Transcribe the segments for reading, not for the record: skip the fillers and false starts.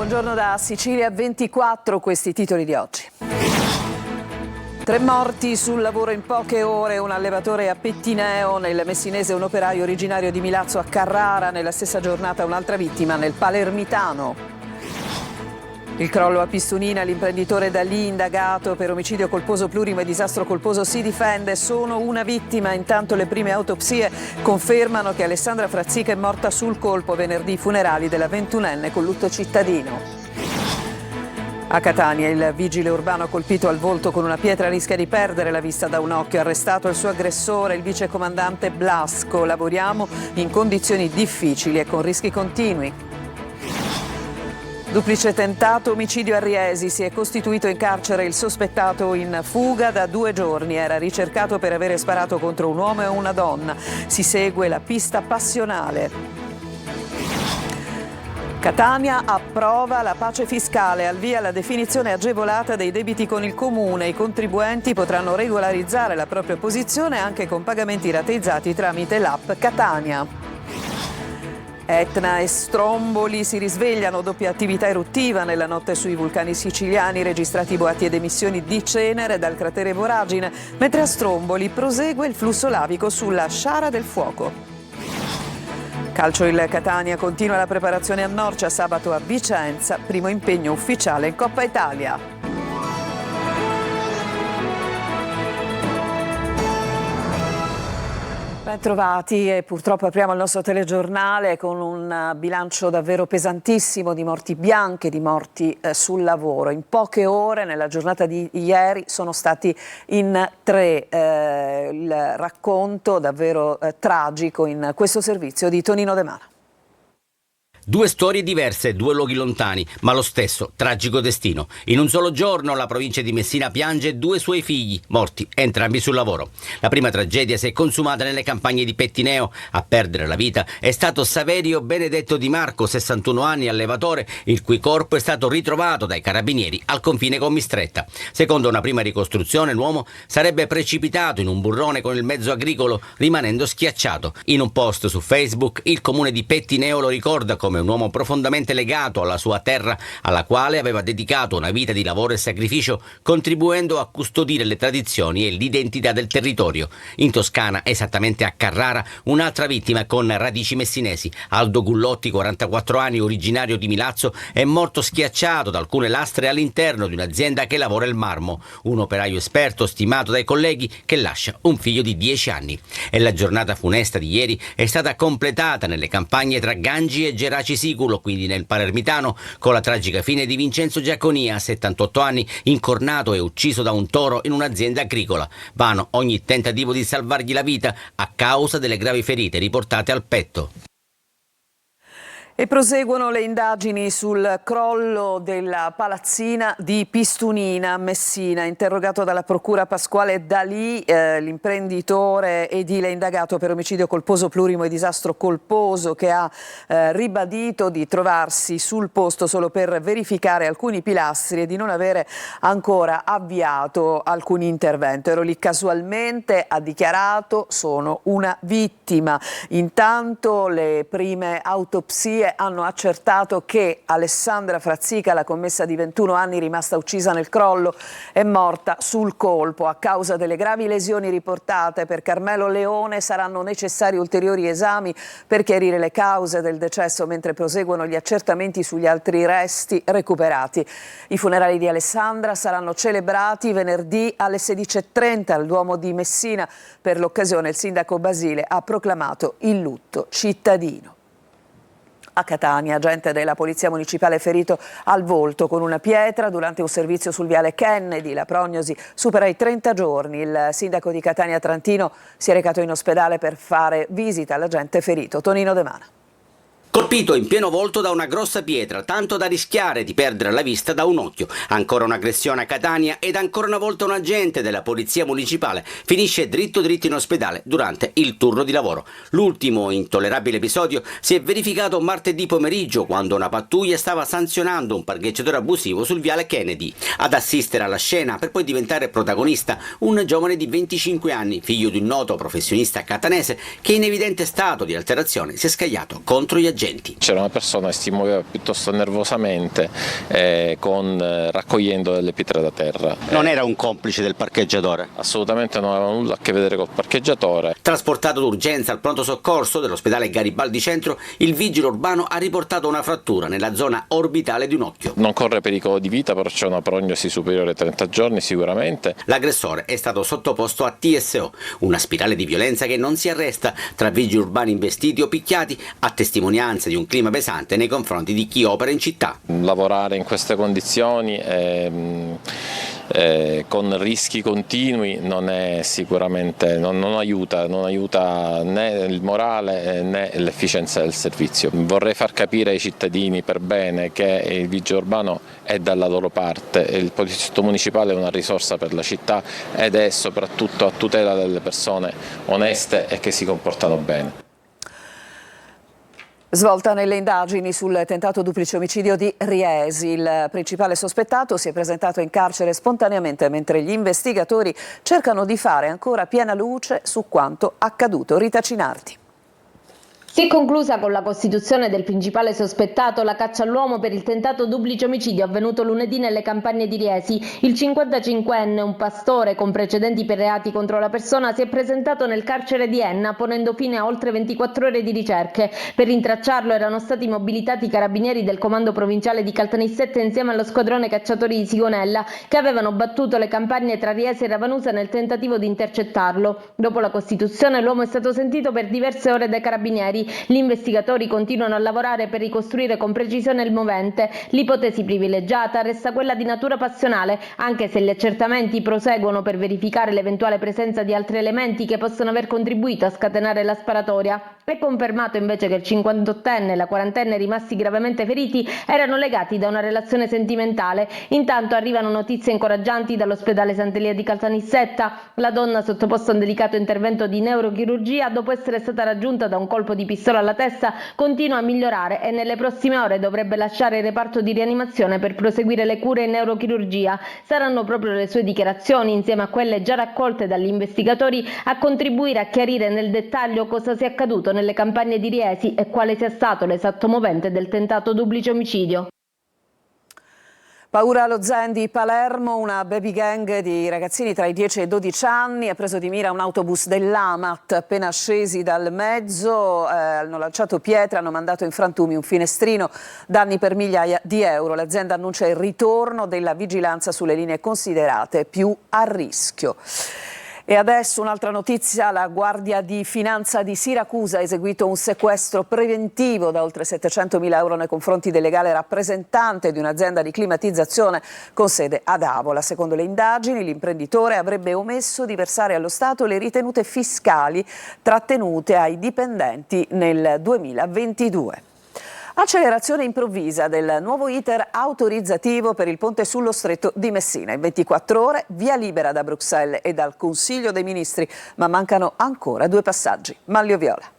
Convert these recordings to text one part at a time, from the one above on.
Buongiorno da Sicilia 24, questi titoli di oggi. 3 morti sul lavoro in poche ore, un allevatore a Pettineo, nel Messinese un operaio originario di Milazzo a Carrara, nella stessa giornata un'altra vittima nel Palermitano. Il crollo a Pistunina, l'imprenditore da lì indagato per omicidio colposo plurimo e disastro colposo si difende, sono una vittima. Intanto le prime autopsie confermano che Alessandra Frazzica è morta sul colpo. Venerdì funerali della 21enne con lutto cittadino. A Catania il vigile urbano colpito al volto con una pietra rischia di perdere la vista da un occhio. Arrestato il suo aggressore, il vicecomandante Blasco. Lavoriamo in condizioni difficili e con rischi continui. Duplice tentato omicidio a Riesi, si è costituito in carcere il sospettato in fuga da 2 giorni. Era ricercato per avere sparato contro un uomo e una donna. Si segue la pista passionale. Catania approva la pace fiscale, al via la definizione agevolata dei debiti con il comune. I contribuenti potranno regolarizzare la propria posizione anche con pagamenti rateizzati tramite l'app Catania. Etna e Stromboli si risvegliano, doppia attività eruttiva nella notte sui vulcani siciliani, registrati boati ed emissioni di cenere dal cratere Voragine, mentre a Stromboli prosegue il flusso lavico sulla Sciara del Fuoco. Calcio, il Catania continua la preparazione a Norcia, sabato a Vicenza, primo impegno ufficiale in Coppa Italia. Ben trovati e purtroppo apriamo il nostro telegiornale con un bilancio davvero pesantissimo di morti bianche, di morti sul lavoro. In poche ore, nella giornata di ieri, sono stati in 3. Il racconto davvero tragico in questo servizio di Tonino De Mana. 2 storie diverse, 2 luoghi lontani, ma lo stesso tragico destino. In un solo giorno la provincia di Messina piange 2 suoi figli, morti entrambi sul lavoro. La prima tragedia si è consumata nelle campagne di Pettineo. A perdere la vita è stato Saverio Benedetto Di Marco, 61 anni, allevatore, il cui corpo è stato ritrovato dai carabinieri al confine con Mistretta. Secondo una prima ricostruzione, l'uomo sarebbe precipitato in un burrone con il mezzo agricolo, rimanendo schiacciato. In un post su Facebook, il comune di Pettineo lo ricorda come un uomo profondamente legato alla sua terra, alla quale aveva dedicato una vita di lavoro e sacrificio, contribuendo a custodire le tradizioni e l'identità del territorio. In Toscana, esattamente a Carrara, un'altra vittima con radici messinesi. Aldo Gullotti, 44 anni, originario di Milazzo, è morto schiacciato da alcune lastre all'interno di un'azienda che lavora il marmo. Un operaio esperto, stimato dai colleghi, che lascia un figlio di 10 anni. E la giornata funesta di ieri è stata completata nelle campagne tra Gangi e Geraci Siculo, quindi nel Palermitano, con la tragica fine di Vincenzo Giaconia, 78 anni, incornato e ucciso da un toro in un'azienda agricola. Vano ogni tentativo di salvargli la vita a causa delle gravi ferite riportate al petto. E proseguono le indagini sul crollo della palazzina di Pistunina a Messina. Interrogato dalla procura Pasquale Dalì, l'imprenditore edile indagato per omicidio colposo plurimo e disastro colposo, che ha ribadito di trovarsi sul posto solo per verificare alcuni pilastri e di non avere ancora avviato alcun intervento. Ero lì casualmente, ha dichiarato, sono una vittima. Intanto le prime autopsie hanno accertato che Alessandra Frazzica, la commessa di 21 anni rimasta uccisa nel crollo, è morta sul colpo. A causa delle gravi lesioni riportate per Carmelo Leone saranno necessari ulteriori esami per chiarire le cause del decesso, mentre proseguono gli accertamenti sugli altri resti recuperati. I funerali di Alessandra saranno celebrati venerdì alle 16:30 al Duomo di Messina. Per l'occasione il sindaco Basile ha proclamato il lutto cittadino. A Catania, agente della Polizia Municipale ferito al volto con una pietra durante un servizio sul viale Kennedy. La prognosi supera i 30 giorni. Il sindaco di Catania Trantino si è recato in ospedale per fare visita all'agente ferito. Tonino De Mana. Colpito in pieno volto da una grossa pietra, tanto da rischiare di perdere la vista da un occhio. Ancora un'aggressione a Catania ed ancora una volta un agente della Polizia Municipale finisce dritto in ospedale durante il turno di lavoro. L'ultimo intollerabile episodio si è verificato martedì pomeriggio, quando una pattuglia stava sanzionando un parcheggiatore abusivo sul viale Kennedy. Ad assistere alla scena, per poi diventare protagonista, un giovane di 25 anni, figlio di un noto professionista catanese, che in evidente stato di alterazione si è scagliato contro gli agenti. agenti. C'era una persona che si muoveva piuttosto nervosamente raccogliendo delle pietre da terra. Non era un complice del parcheggiatore? Assolutamente non aveva nulla a che vedere col parcheggiatore. Trasportato d'urgenza al pronto soccorso dell'ospedale Garibaldi Centro, il vigile urbano ha riportato una frattura nella zona orbitale di un occhio. Non corre pericolo di vita, però c'è una prognosi superiore ai 30 giorni sicuramente. L'aggressore è stato sottoposto a TSO, una spirale di violenza che non si arresta, tra vigili urbani investiti o picchiati, a testimonianza di un clima pesante nei confronti di chi opera in città. Lavorare in queste condizioni con rischi continui non è sicuramente non aiuta né il morale né l'efficienza del servizio. Vorrei far capire ai cittadini per bene che il vigile urbano è dalla loro parte, il poliziotto municipale è una risorsa per la città ed è soprattutto a tutela delle persone oneste e che si comportano bene. Svolta nelle indagini sul tentato duplice omicidio di Riesi. Il principale sospettato si è presentato in carcere spontaneamente mentre gli investigatori cercano di fare ancora piena luce su quanto accaduto. Rita Cinardi. Si è conclusa con la costituzione del principale sospettato la caccia all'uomo per il tentato duplice omicidio avvenuto lunedì nelle campagne di Riesi. Il 55enne, un pastore con precedenti per reati contro la persona, si è presentato nel carcere di Enna ponendo fine a oltre 24 ore di ricerche. Per rintracciarlo erano stati mobilitati i carabinieri del comando provinciale di Caltanissetta insieme allo squadrone cacciatori di Sigonella che avevano battuto le campagne tra Riesi e Ravanusa nel tentativo di intercettarlo. Dopo la costituzione l'uomo è stato sentito per diverse ore dai carabinieri. Gli investigatori continuano a lavorare per ricostruire con precisione il movente. L'ipotesi privilegiata resta quella di natura passionale, anche se gli accertamenti proseguono per verificare l'eventuale presenza di altri elementi che possono aver contribuito a scatenare la sparatoria. È confermato invece che il 58enne e la 40enne rimasti gravemente feriti erano legati da una relazione sentimentale. Intanto arrivano notizie incoraggianti dall'ospedale Sant'Elia di Caltanissetta. La donna, sottoposta a un delicato intervento di neurochirurgia dopo essere stata raggiunta da un colpo di pistola alla testa, continua a migliorare e nelle prossime ore dovrebbe lasciare il reparto di rianimazione per proseguire le cure in neurochirurgia. Saranno proprio le sue dichiarazioni, insieme a quelle già raccolte dagli investigatori, a contribuire a chiarire nel dettaglio cosa sia accaduto nelle campagne di Riesi e quale sia stato l'esatto movente del tentato duplice omicidio. Paura allo Zen di Palermo, una baby gang di ragazzini tra i 10 e i 12 anni ha preso di mira un autobus dell'Amat. Appena scesi dal mezzo hanno lanciato pietre, hanno mandato in frantumi un finestrino, danni per migliaia di euro. L'azienda annuncia il ritorno della vigilanza sulle linee considerate più a rischio. E adesso un'altra notizia, la Guardia di Finanza di Siracusa ha eseguito un sequestro preventivo da oltre 700.000 euro nei confronti del legale rappresentante di un'azienda di climatizzazione con sede ad Avola. Secondo le indagini l'imprenditore avrebbe omesso di versare allo Stato le ritenute fiscali trattenute ai dipendenti nel 2022. Accelerazione improvvisa del nuovo iter autorizzativo per il ponte sullo Stretto di Messina. In 24 ore via libera da Bruxelles e dal Consiglio dei Ministri, ma mancano ancora 2 passaggi. Manlio Viola.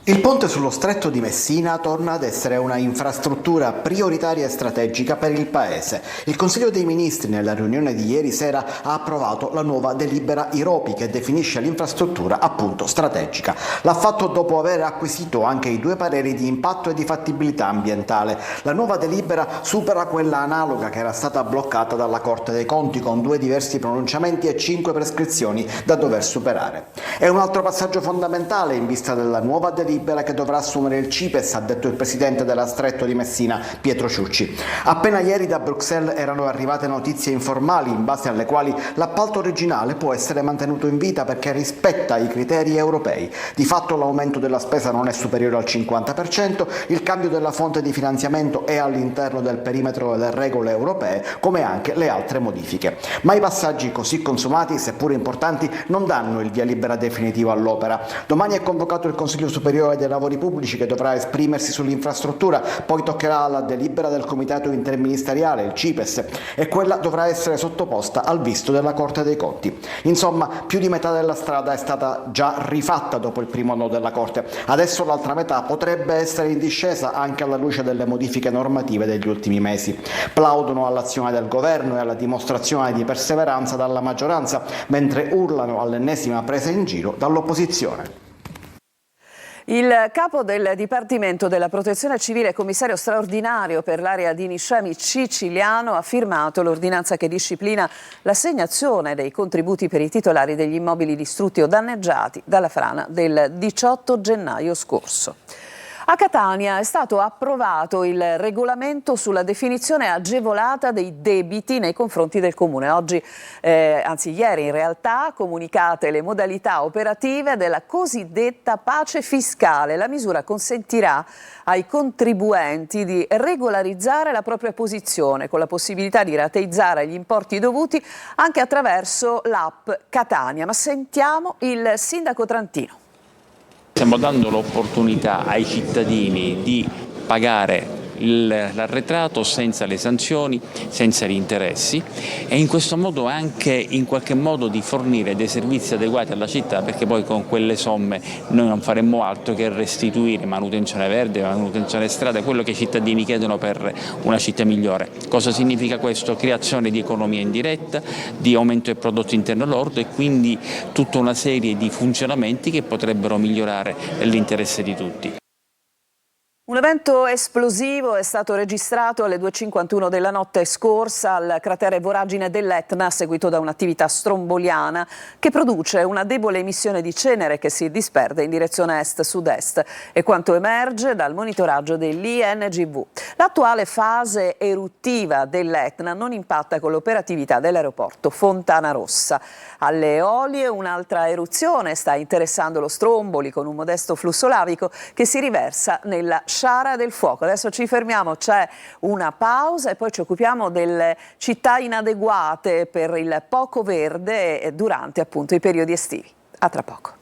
Il ponte sullo Stretto di Messina torna ad essere una infrastruttura prioritaria e strategica per il Paese. Il Consiglio dei Ministri nella riunione di ieri sera ha approvato la nuova delibera IROPI che definisce l'infrastruttura appunto strategica. L'ha fatto dopo aver acquisito anche i 2 pareri di impatto e di fattibilità ambientale. La nuova delibera supera quella analoga che era stata bloccata dalla Corte dei Conti con 2 diversi pronunciamenti e 5 prescrizioni da dover superare. È un altro passaggio fondamentale in vista della nuova delibera che dovrà assumere il CIPES, ha detto il presidente della Stretto di Messina, Pietro Ciucci. Appena ieri da Bruxelles erano arrivate notizie informali in base alle quali l'appalto originale può essere mantenuto in vita perché rispetta i criteri europei. Di fatto l'aumento della spesa non è superiore al 50%, il cambio della fonte di finanziamento è all'interno del perimetro delle regole europee, come anche le altre modifiche. Ma i passaggi così consumati, seppur importanti, non danno il via libera definitivo all'opera. Domani è convocato il Consiglio Superiore dei Lavori Pubblici che dovrà esprimersi sull'infrastruttura, poi toccherà la delibera del Comitato Interministeriale, il CIPES, e quella dovrà essere sottoposta al visto della Corte dei Conti. Insomma, più di metà della strada è stata già rifatta dopo il primo no della Corte. Adesso l'altra metà potrebbe essere in discesa anche alla luce delle modifiche normative degli ultimi mesi. Plaudono all'azione del governo e alla dimostrazione di perseveranza dalla maggioranza, mentre urlano all'ennesima presa in giro dall'opposizione. Il capo del Dipartimento della Protezione Civile, commissario straordinario per l'area di Niscemi Siciliano, ha firmato l'ordinanza che disciplina l'assegnazione dei contributi per i titolari degli immobili distrutti o danneggiati dalla frana del 18 gennaio scorso. A Catania è stato approvato il regolamento sulla definizione agevolata dei debiti nei confronti del Comune. Oggi, anzi ieri in realtà, comunicate le modalità operative della cosiddetta pace fiscale. La misura consentirà ai contribuenti di regolarizzare la propria posizione con la possibilità di rateizzare gli importi dovuti anche attraverso l'app Catania. Ma sentiamo il sindaco Trantino. Stiamo dando l'opportunità ai cittadini di pagare l'arretrato senza le sanzioni, senza gli interessi e in questo modo anche in qualche modo di fornire dei servizi adeguati alla città, perché poi con quelle somme noi non faremmo altro che restituire manutenzione verde, manutenzione strada, quello che i cittadini chiedono per una città migliore. Cosa significa questo? Creazione di economia indiretta, di aumento del prodotto interno lordo e quindi tutta una serie di funzionamenti che potrebbero migliorare l'interesse di tutti. Un evento esplosivo è stato registrato alle 2:51 della notte scorsa al cratere voragine dell'Etna, seguito da un'attività stromboliana che produce una debole emissione di cenere che si disperde in direzione est-sud-est. E quanto emerge dal monitoraggio dell'INGV. L'attuale fase eruttiva dell'Etna non impatta con l'operatività dell'aeroporto Fontana Rossa. Alle Eolie un'altra eruzione sta interessando lo Stromboli con un modesto flusso lavico che si riversa nella Sciara del Fuoco. Adesso ci fermiamo, c'è una pausa e poi ci occupiamo delle città inadeguate per il poco verde durante appunto i periodi estivi. A tra poco.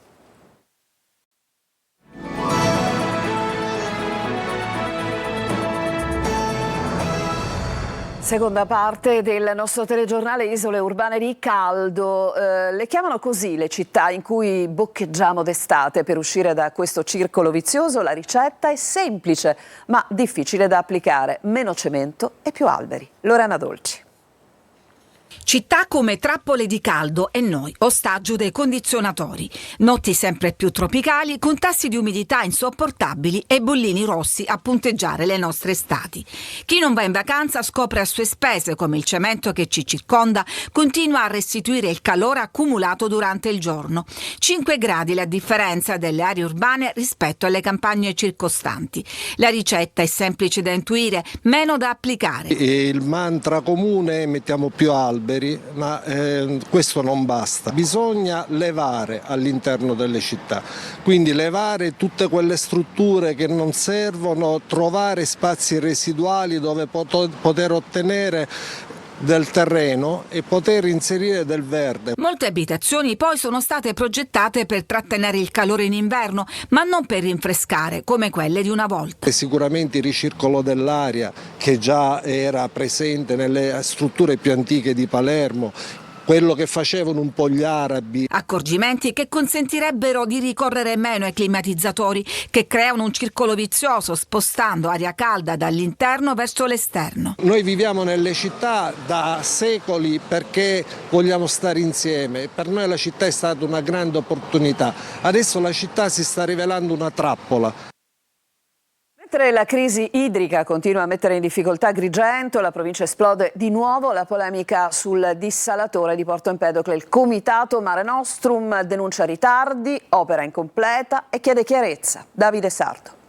Seconda parte del nostro telegiornale Isole Urbane di Caldo. Le chiamano così le città in cui boccheggiamo d'estate. Per uscire da questo circolo vizioso la ricetta è semplice ma difficile da applicare. Meno cemento e più alberi. Lorena Dolci. Città come trappole di caldo e noi, ostaggio dei condizionatori. Notti sempre più tropicali con tassi di umidità insopportabili e bollini rossi a punteggiare le nostre estati. Chi non va in vacanza scopre a sue spese come il cemento che ci circonda continua a restituire il calore accumulato durante il giorno. 5 gradi la differenza delle aree urbane rispetto alle campagne circostanti. La ricetta è semplice da intuire, meno da applicare. Il mantra comune è mettiamo più alberi. Ma questo non basta, bisogna levare all'interno delle città, quindi levare tutte quelle strutture che non servono, trovare spazi residuali dove poter ottenere del terreno e poter inserire del verde. Molte abitazioni poi sono state progettate per trattenere il calore in inverno, ma non per rinfrescare come quelle di una volta. E sicuramente il ricircolo dell'aria che già era presente nelle strutture più antiche di Palermo, quello che facevano un po' gli arabi. Accorgimenti che consentirebbero di ricorrere meno ai climatizzatori che creano un circolo vizioso spostando aria calda dall'interno verso l'esterno. Noi viviamo nelle città da secoli perché vogliamo stare insieme. Per noi la città è stata una grande opportunità. Adesso la città si sta rivelando una trappola. Mentre la crisi idrica continua a mettere in difficoltà Agrigento, la provincia esplode di nuovo la polemica sul dissalatore di Porto Empedocle. Il comitato Mare Nostrum denuncia ritardi, opera incompleta e chiede chiarezza. Davide Sardo.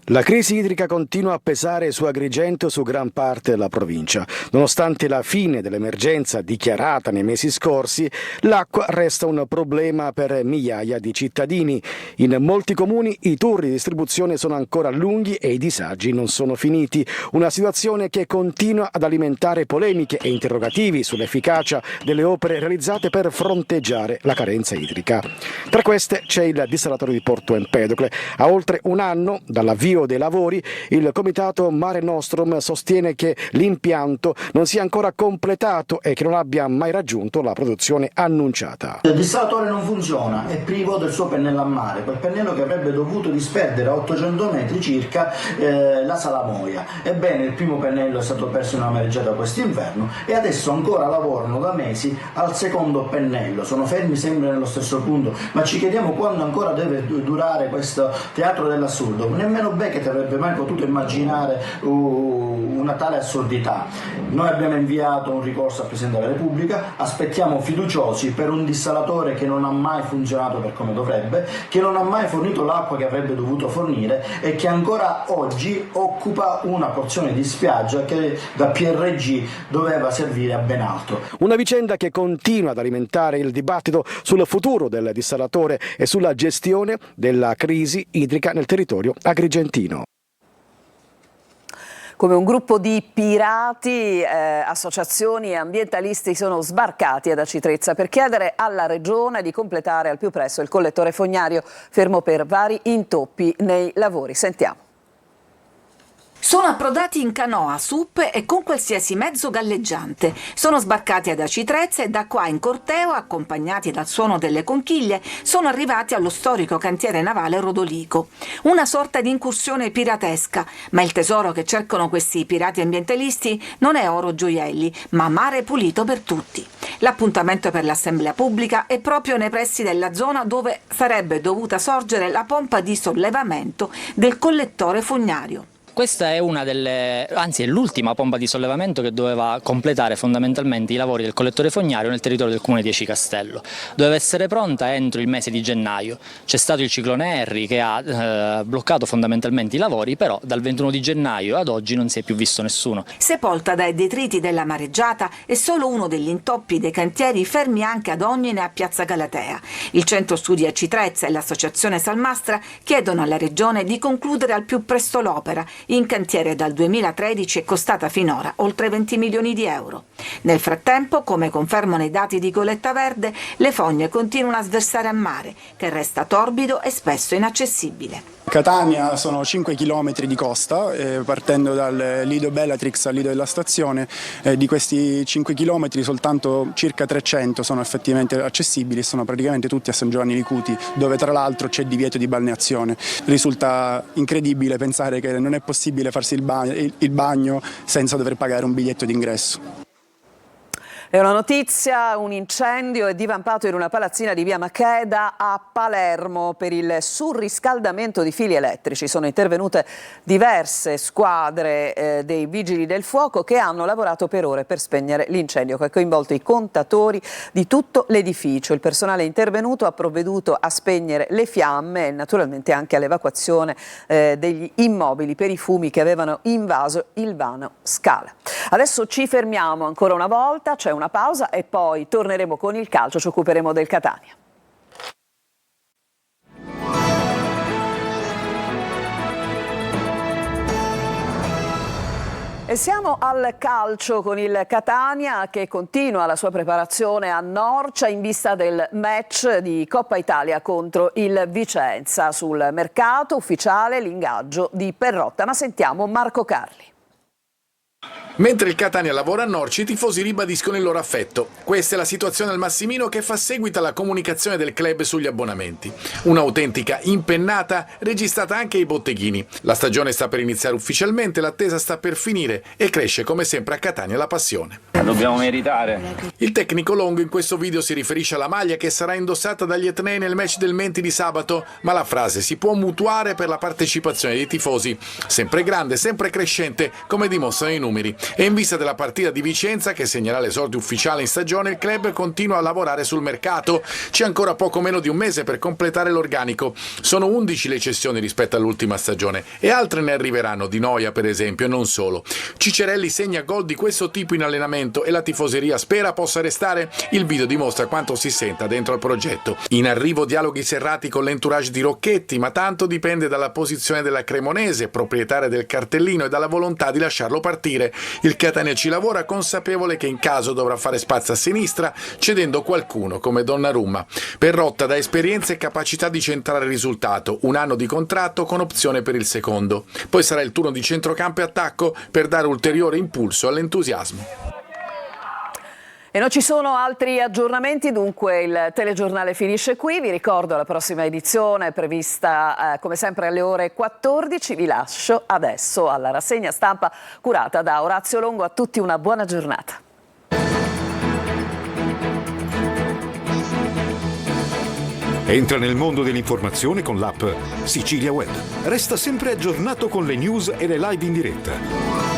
La crisi idrica continua a pesare su Agrigento e su gran parte della provincia. Nonostante la fine dell'emergenza dichiarata nei mesi scorsi, l'acqua resta un problema per migliaia di cittadini. In molti comuni i turni di distribuzione sono ancora lunghi e i disagi non sono finiti. Una situazione che continua ad alimentare polemiche e interrogativi sull'efficacia delle opere realizzate per fronteggiare la carenza idrica. Tra queste c'è il dissalatore di Porto Empedocle. A oltre un anno dall'avvio l'avvio dei lavori, il comitato Mare Nostrum sostiene che l'impianto non sia ancora completato e che non abbia mai raggiunto la produzione annunciata. Il dissalatore non funziona, è privo del suo pennello a mare, quel pennello che avrebbe dovuto disperdere a 800 metri circa la salamoia. Ebbene, il primo pennello è stato perso in una mareggiata quest'inverno e adesso ancora lavorano da mesi al secondo pennello. Sono fermi sempre nello stesso punto, ma ci chiediamo quando ancora deve durare questo teatro dell'assurdo. Nemmeno Beckett avrebbe mai potuto immaginare una tale assurdità. Noi abbiamo inviato un ricorso al Presidente della Repubblica, aspettiamo fiduciosi per un dissalatore che non ha mai funzionato per come dovrebbe, che non ha mai fornito l'acqua che avrebbe dovuto fornire e che ancora oggi occupa una porzione di spiaggia che da PRG doveva servire a ben altro. Una vicenda che continua ad alimentare il dibattito sul futuro del dissalatore e sulla gestione della crisi idrica nel territorio agrigentino. Come un gruppo di pirati, associazioni e ambientalisti sono sbarcati ad Acitrezza per chiedere alla Regione di completare al più presto il collettore fognario fermo per vari intoppi nei lavori. Sentiamo. Sono approdati in canoa, SUP e con qualsiasi mezzo galleggiante. Sono sbarcati ad Acitrezza e da qua in corteo, accompagnati dal suono delle conchiglie, sono arrivati allo storico cantiere navale Rodolico. Una sorta di incursione piratesca, ma il tesoro che cercano questi pirati ambientalisti non è oro gioielli, ma mare pulito per tutti. L'appuntamento per l'assemblea pubblica è proprio nei pressi della zona dove sarebbe dovuta sorgere la pompa di sollevamento del collettore fognario. Questa è è l'ultima pompa di sollevamento che doveva completare fondamentalmente i lavori del collettore fognario nel territorio del comune di Acicastello. Doveva essere pronta entro il mese di gennaio. C'è stato il ciclone Harry che ha bloccato fondamentalmente i lavori, però dal 21 di gennaio ad oggi non si è più visto nessuno. Sepolta dai detriti della mareggiata è solo uno degli intoppi dei cantieri fermi anche ad Ognine e a Piazza Galatea. Il centro studi Acitrezza e l'associazione Salmastra chiedono alla Regione di concludere al più presto l'opera, in cantiere dal 2013 è costata finora oltre 20 milioni di euro. Nel frattempo, come confermano i dati di Goletta Verde, le fogne continuano a sversare a mare, che resta torbido e spesso inaccessibile. Catania sono 5 km di costa, partendo dal lido Bellatrix al lido della stazione. Di questi 5 km soltanto circa 300 sono effettivamente accessibili e sono praticamente tutti a San Giovanni Licuti, dove tra l'altro c'è divieto di balneazione. Risulta incredibile pensare che non è possibile farsi il bagno senza dover pagare un biglietto d'ingresso. È una notizia, un incendio è divampato in una palazzina di via Macheda a Palermo per il surriscaldamento di fili elettrici. Sono intervenute diverse squadre dei vigili del fuoco che hanno lavorato per ore per spegnere l'incendio che ha coinvolto i contatori di tutto l'edificio. Il personale intervenuto ha provveduto a spegnere le fiamme e naturalmente anche all'evacuazione degli immobili per i fumi che avevano invaso il vano Scala. Adesso ci fermiamo ancora una volta, c'è una pausa e poi torneremo con il calcio, ci occuperemo del Catania. E siamo al calcio con il Catania che continua la sua preparazione a Norcia in vista del match di Coppa Italia contro il Vicenza. Sul mercato ufficiale l'ingaggio di Perrotta, ma sentiamo Marco Carli. Mentre il Catania lavora a Norcia, i tifosi ribadiscono il loro affetto. Questa è la situazione al Massimino che fa seguito alla comunicazione del club sugli abbonamenti. Un'autentica impennata registrata anche ai botteghini. La stagione sta per iniziare ufficialmente, l'attesa sta per finire e cresce come sempre a Catania la passione. La dobbiamo meritare. Il tecnico Longo in questo video si riferisce alla maglia che sarà indossata dagli etnei nel match del Menti di sabato, ma la frase si può mutuare per la partecipazione dei tifosi, sempre grande, sempre crescente, come dimostrano i numeri. E in vista della partita di Vicenza, che segnerà l'esordio ufficiale in stagione, il club continua a lavorare sul mercato. C'è ancora poco meno di un mese per completare l'organico. Sono 11 le cessioni rispetto all'ultima stagione e altre ne arriveranno, Di Noia per esempio, e non solo. Cicerelli segna gol di questo tipo in allenamento e la tifoseria spera possa restare. Il video dimostra quanto si senta dentro al progetto. In arrivo dialoghi serrati con l'entourage di Rocchetti, ma tanto dipende dalla posizione della Cremonese, proprietaria del cartellino, e dalla volontà di lasciarlo partire. Il Catania ci lavora consapevole che in caso dovrà fare spazio a sinistra, cedendo qualcuno come Donnarumma. Perrotta da esperienza e capacità di centrare il risultato, 1 anno di contratto con opzione per il secondo. Poi sarà il turno di centrocampo e attacco per dare ulteriore impulso all'entusiasmo. E non ci sono altri aggiornamenti, dunque il telegiornale finisce qui. Vi ricordo la prossima edizione è prevista come sempre alle ore 14. Vi lascio adesso alla rassegna stampa curata da Orazio Longo. A tutti una buona giornata. Entra nel mondo dell'informazione con l'app Sicilia Web. Resta sempre aggiornato con le news e le live in diretta.